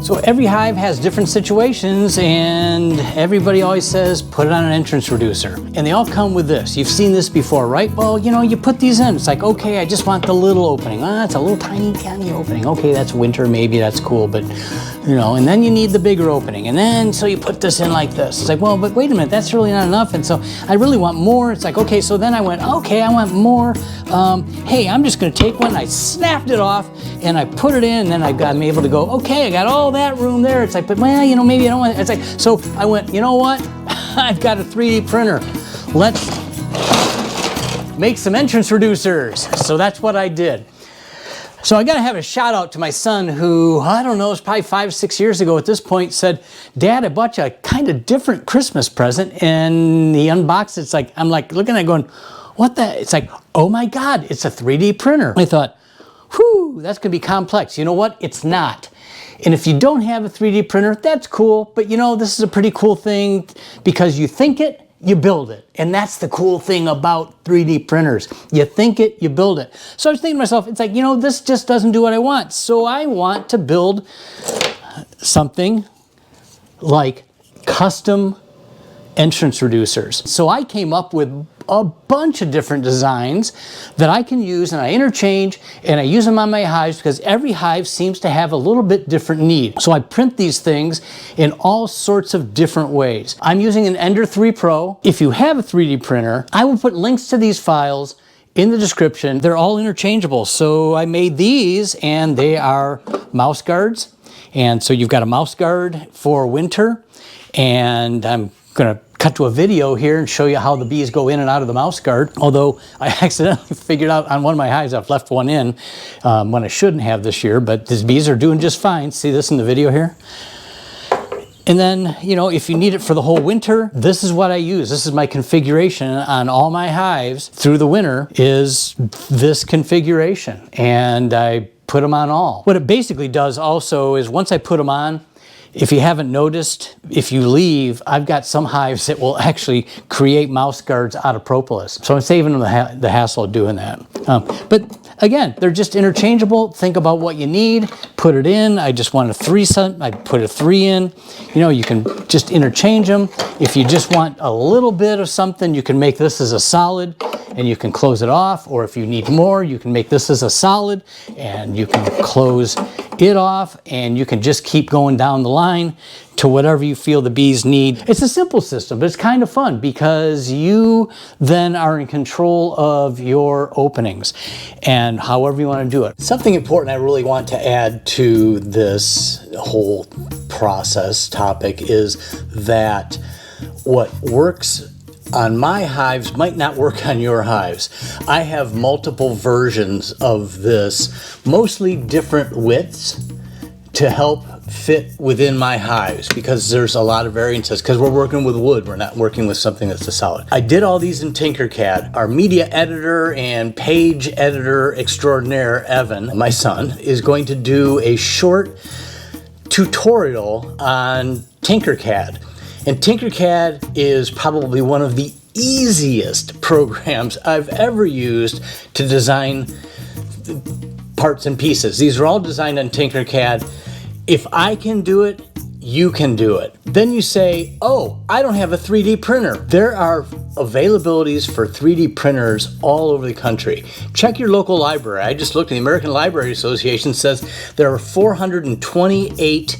So every hive has different situations, and everybody always says, put it on an entrance reducer. And they all come with this. You've seen this before, right? Well, you know, you put these in. It's like, okay, I just want the little opening. Ah, it's a little tiny opening. Okay, that's winter, maybe that's cool, but you know, and then you need the bigger opening. And then, so you put this in like this. It's like, well, but wait a minute, that's really not enough. And so I really want more. It's like, okay, so then I went, okay, I want more. Hey, I'm just gonna take one. I snapped it off and I put it in, and then I'm able to go, okay, I got all that room there. It's like, but well, you know, maybe I don't want it. It's like, so I went, you know what? I've got a 3D printer. Let's make some entrance reducers. So that's what I did. So I gotta have a shout out to my son who, I don't know, it's probably 5 or 6 years ago at this point, said, Dad, I bought you a kind of different Christmas present. And he unboxed it. It's like, I'm like looking at it going, what the? It's like, oh my God, it's a 3D printer. I thought, whew, that's gonna be complex. You know what? It's not. And if you don't have a 3D printer, that's cool. But you know, this is a pretty cool thing because you think it, you build it. And that's the cool thing about 3D printers. You think it, you build it. So I was thinking to myself, it's like, you know, this just doesn't do what I want. So I want to build something like custom entrance reducers. So I came up with a bunch of different designs that I can use, and I interchange, and I use them on my hives because every hive seems to have a little bit different need. So I print these things in all sorts of different ways. I'm using an Ender 3 Pro. If you have a 3D printer, I will put links to these files in the description. They're all interchangeable. So I made these, and they are mouse guards. And so you've got a mouse guard for winter, and I'm gonna cut to a video here and show you how the bees go in and out of the mouse guard. Although I accidentally figured out on one of my hives I've left one in when I shouldn't have this year, but these bees are doing just fine. See this in the video here? And then, you know, if you need it for the whole winter, this is what I use. This is my configuration on all my hives through the winter is this configuration. And I put them on all. What it basically does also is once I put them on, if you haven't noticed, if you leave, I've got some hives that will actually create mouse guards out of propolis. So I'm saving them the hassle of doing that. But again, they're just interchangeable. Think about what you need, put it in. I just want a 3 cent, I put a 3 in. You know, you can just interchange them. If you just want a little bit of something, you can make this as a solid and you can close it off. Or if you need more, you can make this as a solid and you can close it off, and you can just keep going down the line to whatever you feel the bees need. It's a simple system, but it's kind of fun because you then are in control of your openings and however you want to do it. Something important I really want to add to this whole process topic is that what works on my hives might not work on your hives. I have multiple versions of this, mostly different widths to help fit within my hives because there's a lot of variances because we're working with wood. We're not working with something that's a solid. I did all these in Tinkercad. Our media editor and page editor extraordinaire, Evan, my son, is going to do a short tutorial on Tinkercad. And Tinkercad is probably one of the easiest programs I've ever used to design parts and pieces. These are all designed on Tinkercad. If I can do it, you can do it. Then you say, oh, I don't have a 3D printer. There are availabilities for 3D printers all over the country. Check your local library. I just looked at the American Library Association says there are 428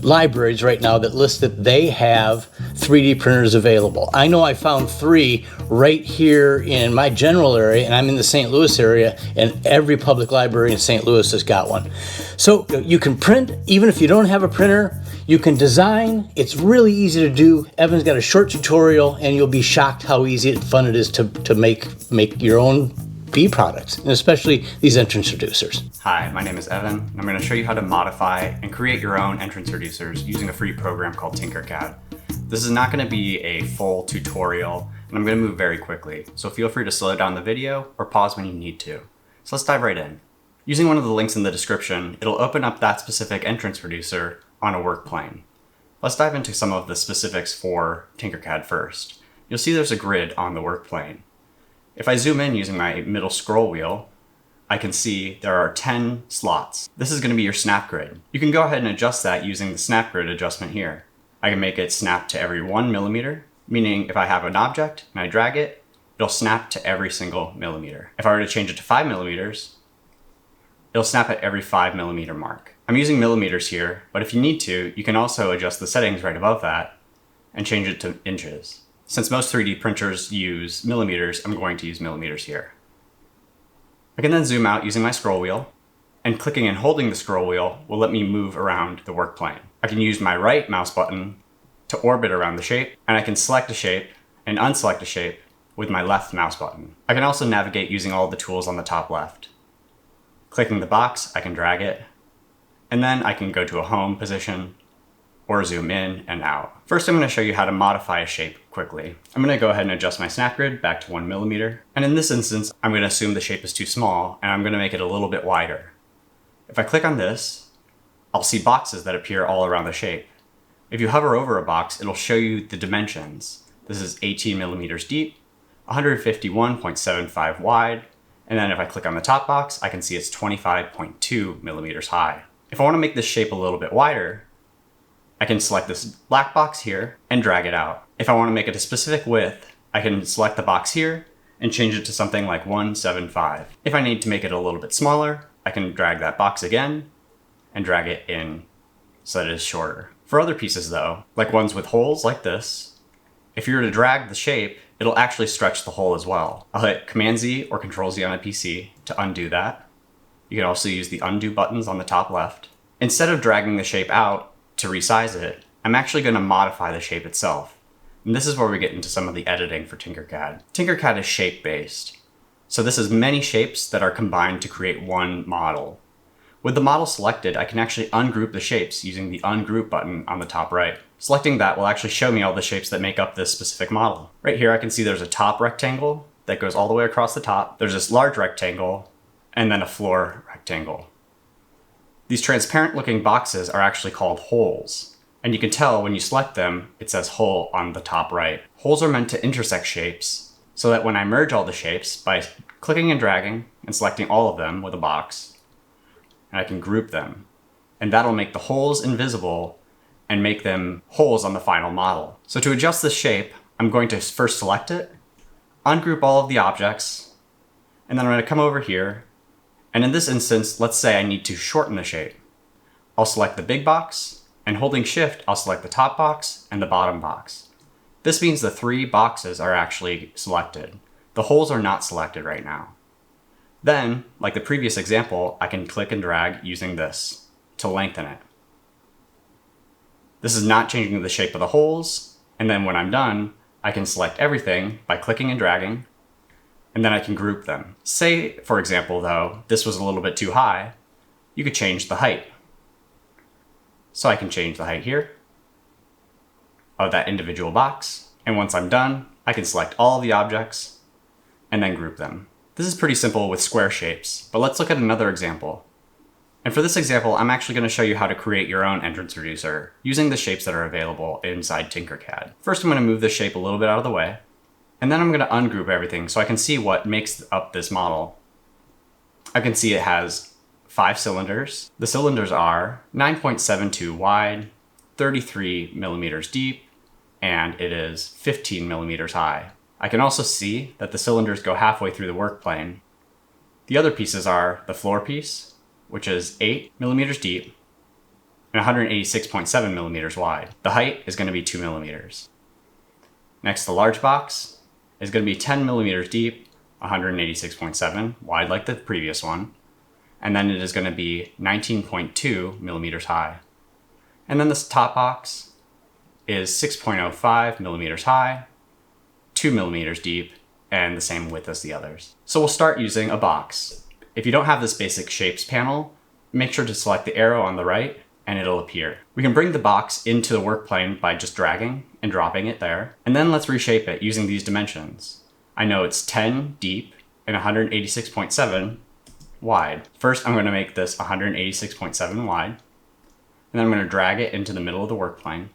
libraries right now that list that they have 3D printers available. I know I found 3 right here in my general area, and I'm in the St. Louis area, and every public library in St. Louis has got one. So you can print, even if you don't have a printer, you can design. It's really easy to do. Evan's got a short tutorial, and you'll be shocked how easy and fun it is to make your own bee products, and especially these entrance reducers. Hi, my name is Evan, and I'm going to show you how to modify and create your own entrance reducers using a free program called Tinkercad. This is not going to be a full tutorial, and I'm going to move very quickly, so feel free to slow down the video or pause when you need to. So let's dive right in. Using one of the links in the description, it'll open up that specific entrance reducer on a work plane. Let's dive into some of the specifics for Tinkercad first. You'll see there's a grid on the work plane. If I zoom in using my middle scroll wheel, I can see there are 10 slots. This is going to be your snap grid. You can go ahead and adjust that using the snap grid adjustment here. I can make it snap to every 1 millimeter, meaning if I have an object and I drag it, it'll snap to every single millimeter. If I were to change it to 5 millimeters, it'll snap at every 5 millimeter mark. I'm using millimeters here, but if you need to, you can also adjust the settings right above that and change it to inches. Since most 3D printers use millimeters, I'm going to use millimeters here. I can then zoom out using my scroll wheel, and clicking and holding the scroll wheel will let me move around the work plane. I can use my right mouse button to orbit around the shape, and I can select a shape and unselect a shape with my left mouse button. I can also navigate using all the tools on the top left. Clicking the box, I can drag it, and then I can go to a home position or zoom in and out. First, I'm going to show you how to modify a shape quickly. I'm going to go ahead and adjust my snap grid back to 1 millimeter. And in this instance, I'm going to assume the shape is too small and I'm going to make it a little bit wider. If I click on this, I'll see boxes that appear all around the shape. If you hover over a box, it'll show you the dimensions. This is 18 millimeters deep, 151.75 wide, and then if I click on the top box, I can see it's 25.2 millimeters high. If I want to make this shape a little bit wider, I can select this black box here and drag it out. If I want to make it a specific width, I can select the box here and change it to something like 175. If I need to make it a little bit smaller, I can drag that box again and drag it in so that it is shorter. For other pieces though, like ones with holes like this, if you were to drag the shape, it'll actually stretch the hole as well. I'll hit Command-Z or Control-Z on a PC to undo that. You can also use the undo buttons on the top left. Instead of dragging the shape out to resize it, I'm actually going to modify the shape itself. And this is where we get into some of the editing for Tinkercad. Tinkercad is shape-based. So this is many shapes that are combined to create one model. With the model selected, I can actually ungroup the shapes using the ungroup button on the top right. Selecting that will actually show me all the shapes that make up this specific model. Right here I can see there's a top rectangle that goes all the way across the top. There's this large rectangle and then a floor rectangle. These transparent looking boxes are actually called holes. And you can tell when you select them, it says hole on the top right. Holes are meant to intersect shapes so that when I merge all the shapes by clicking and dragging and selecting all of them with a box, and I can group them. And that'll make the holes invisible and make them holes on the final model. So to adjust this shape, I'm going to first select it, ungroup all of the objects, and then I'm going to come over here. And in this instance, let's say I need to shorten the shape. I'll select the big box, and holding Shift, I'll select the top box and the bottom box. This means the 3 boxes are actually selected. The holes are not selected right now. Then, like the previous example, I can click and drag using this to lengthen it. This is not changing the shape of the holes, and then when I'm done, I can select everything by clicking and dragging, and then I can group them. Say, for example, though, this was a little bit too high, you could change the height. So I can change the height here of that individual box, and once I'm done, I can select all of the objects and then group them. This is pretty simple with square shapes, but let's look at another example. And for this example, I'm actually going to show you how to create your own entrance reducer using the shapes that are available inside Tinkercad. First, I'm going to move this shape a little bit out of the way, and then I'm going to ungroup everything so I can see what makes up this model. I can see it has 5 cylinders. The cylinders are 9.72 wide, 33 millimeters deep, and it is 15 millimeters high. I can also see that the cylinders go halfway through the work plane. The other pieces are the floor piece, which is 8 millimeters deep and 186.7 millimeters wide. The height is going to be 2 millimeters. Next, the large box is going to be 10 millimeters deep, 186.7 wide like the previous one, and then it is going to be 19.2 millimeters high. And then this top box is 6.05 millimeters high, 2 millimeters deep, and the same width as the others. So we'll start using a box. If you don't have this basic shapes panel, make sure to select the arrow on the right and it'll appear. We can bring the box into the work plane by just dragging and dropping it there. And then let's reshape it using these dimensions. I know it's 10 deep and 186.7 wide. First, I'm going to make this 186.7 wide, and then I'm going to drag it into the middle of the work plane.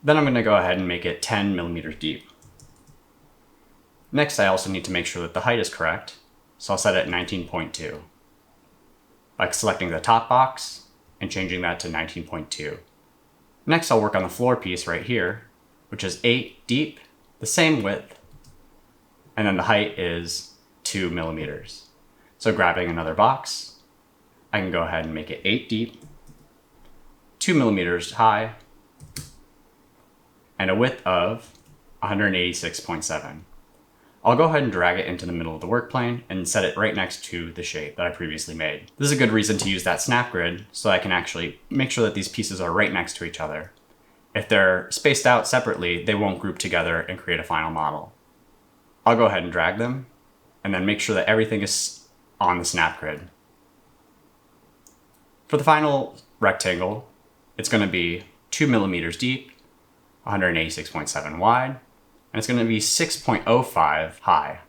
Then I'm going to go ahead and make it 10 millimeters deep. Next, I also need to make sure that the height is correct, so I'll set it at 19.2 by selecting the top box and changing that to 19.2. Next, I'll work on the floor piece right here, which is 8 deep, the same width, and then the height is 2 millimeters. So grabbing another box, I can go ahead and make it 8 deep, 2 millimeters high, and a width of 186.7. I'll go ahead and drag it into the middle of the work plane and set it right next to the shape that I previously made. This is a good reason to use that snap grid so I can actually make sure that these pieces are right next to each other. If they're spaced out separately, they won't group together and create a final model. I'll go ahead and drag them and then make sure that everything is on the snap grid. For the final rectangle, it's going to be 2 millimeters deep, 186.7 wide, and it's going to be 6.05 high.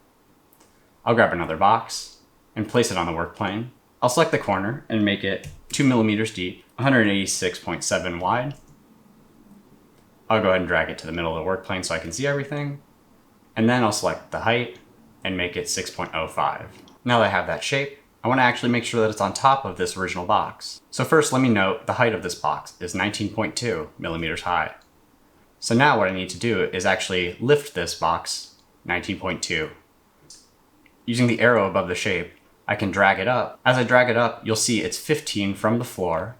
I'll grab another box and place it on the work plane. I'll select the corner and make it 2 millimeters deep, 186.7 wide. I'll go ahead and drag it to the middle of the work plane so I can see everything. And then I'll select the height and make it 6.05. Now that I have that shape, I want to actually make sure that it's on top of this original box. So first, let me note the height of this box is 19.2 millimeters high. So now what I need to do is actually lift this box 19.2. Using the arrow above the shape, I can drag it up. As I drag it up, you'll see it's 15 from the floor,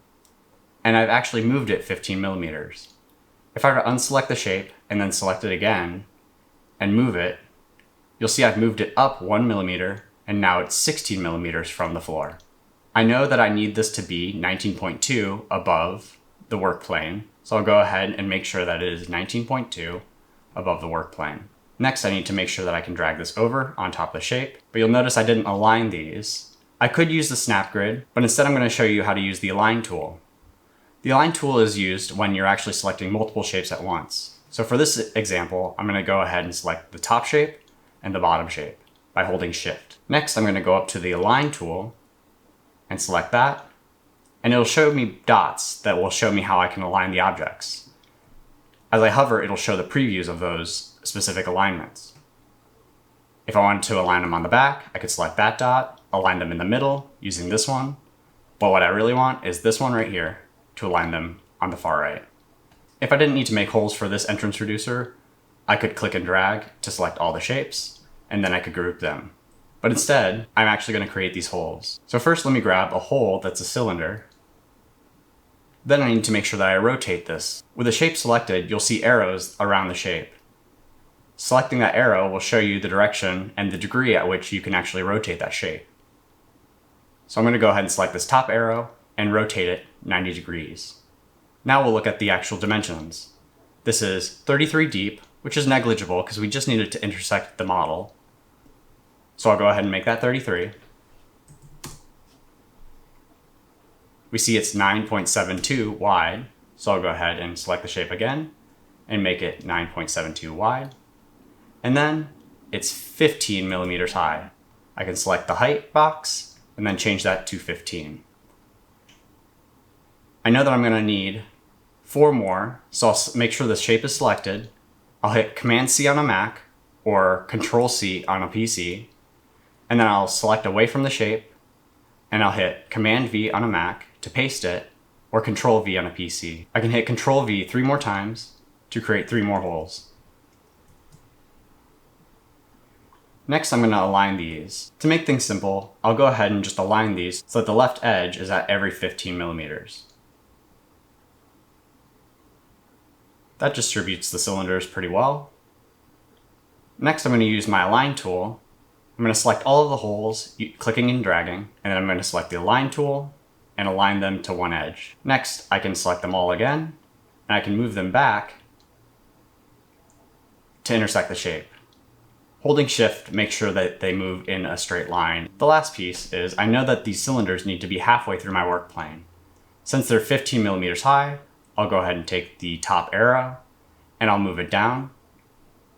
and I've actually moved it 15 millimeters. If I were to unselect the shape and then select it again and move it, you'll see I've moved it up 1 millimeter, and now it's 16 millimeters from the floor. I know that I need this to be 19.2 above the work plane, so I'll go ahead and make sure that it is 19.2 above the work plane. Next, I need to make sure that I can drag this over on top of the shape, but you'll notice I didn't align these. I could use the snap grid, but instead I'm going to show you how to use the align tool. The align tool is used when you're actually selecting multiple shapes at once. So for this example, I'm going to go ahead and select the top shape and the bottom shape by holding Shift. Next, I'm going to go up to the align tool and select that, and it'll show me dots that will show me how I can align the objects. As I hover, it'll show the previews of those specific alignments. If I wanted to align them on the back, I could select that dot, align them in the middle using this one, but what I really want is this one right here to align them on the far right. If I didn't need to make holes for this entrance reducer, I could click and drag to select all the shapes, and then I could group them. But instead, I'm actually going to create these holes. So first, let me grab a hole that's a cylinder. Then I need to make sure that I rotate this. With the shape selected, you'll see arrows around the shape. Selecting that arrow will show you the direction and the degree at which you can actually rotate that shape. So I'm going to go ahead and select this top arrow and rotate it 90 degrees. Now we'll look at the actual dimensions. This is 33 deep, which is negligible because we just needed to intersect the model. So I'll go ahead and make that 33. We see it's 9.72 wide, so I'll go ahead and select the shape again and make it 9.72 wide. And then it's 15 millimeters high. I can select the height box and then change that to 15. I know that I'm going to need 4 more, so I'll make sure the shape is selected. I'll hit Command-C on a Mac or Control-C on a PC, and then I'll select away from the shape, and I'll hit Command-V on a Mac to paste it, or Control-V on a PC. I can hit Control-V 3 more times to create 3 more holes. Next, I'm going to align these. To make things simple, I'll go ahead and just align these so that the left edge is at every 15 millimeters. That distributes the cylinders pretty well. Next, I'm going to use my align tool. I'm going to select all of the holes, clicking and dragging, and then I'm going to select the align tool and align them to one edge. Next, I can select them all again, and I can move them back to intersect the shape. Holding Shift makes sure that they move in a straight line. The last piece is I know that these cylinders need to be halfway through my work plane. Since they're 15 millimeters high, I'll go ahead and take the top arrow and I'll move it down,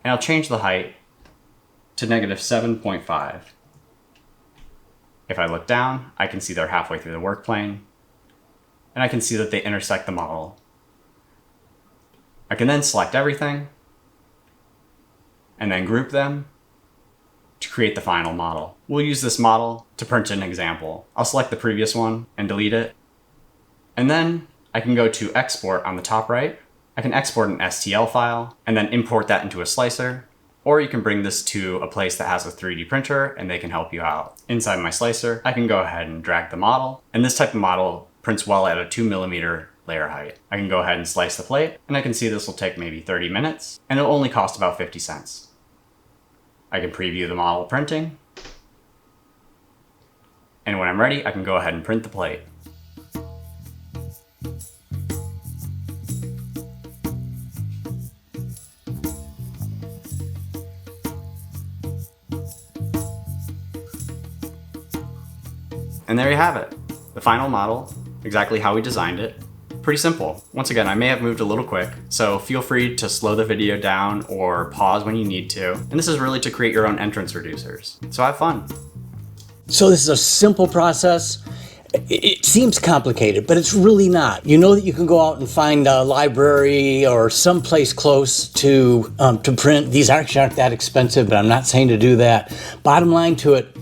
and I'll change the height to -7.5. If I look down, I can see they're halfway through the work plane, and I can see that they intersect the model. I can then select everything and then group them to create the final model. We'll use this model to print an example. I'll select the previous one and delete it. And then I can go to export on the top right. I can export an STL file and then import that into a slicer. Or you can bring this to a place that has a 3D printer and they can help you out. Inside my slicer, I can go ahead and drag the model. And this type of model prints well at a 2mm layer height. I can go ahead and slice the plate, and I can see this will take maybe 30 minutes, and it'll only cost about 50 cents. I can preview the model printing. And when I'm ready, I can go ahead and print the plate. And there you have it. The final model, exactly how we designed it. Pretty simple. Once again, I may have moved a little quick, so feel free to slow the video down or pause when you need to. And this is really to create your own entrance reducers. So have fun. So this is a simple process. It seems complicated, but it's really not. You know that you can go out and find a library or someplace close to print. These actually aren't that expensive, but I'm not saying to do that. Bottom line to it,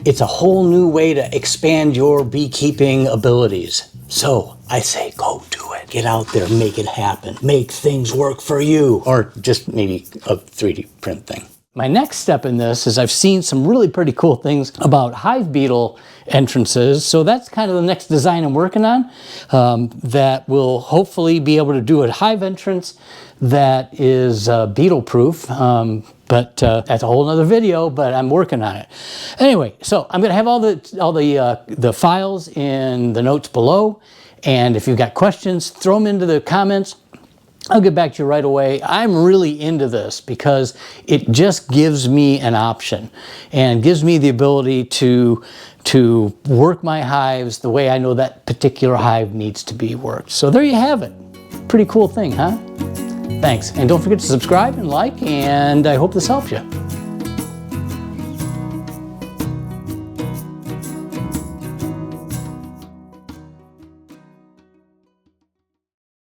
it's a whole new way to expand your beekeeping abilities. So I say, go do it. Get out there, make it happen. Make things work for you. Or just maybe a 3D print thing. My next step in this is I've seen some really pretty cool things about hive beetle entrances. So that's kind of the next design I'm working on, that will hopefully be able to do a hive entrance that is beetle proof. But that's a whole nother video, but I'm working on it. Anyway, so I'm gonna have all the files in the notes below. And if you've got questions, throw them into the comments. I'll get back to you right away. I'm really into this because it just gives me an option and gives me the ability to work my hives the way I know that particular hive needs to be worked. So there you have it. Pretty cool thing, huh? Thanks. And don't forget to subscribe and like, and I hope this helps you.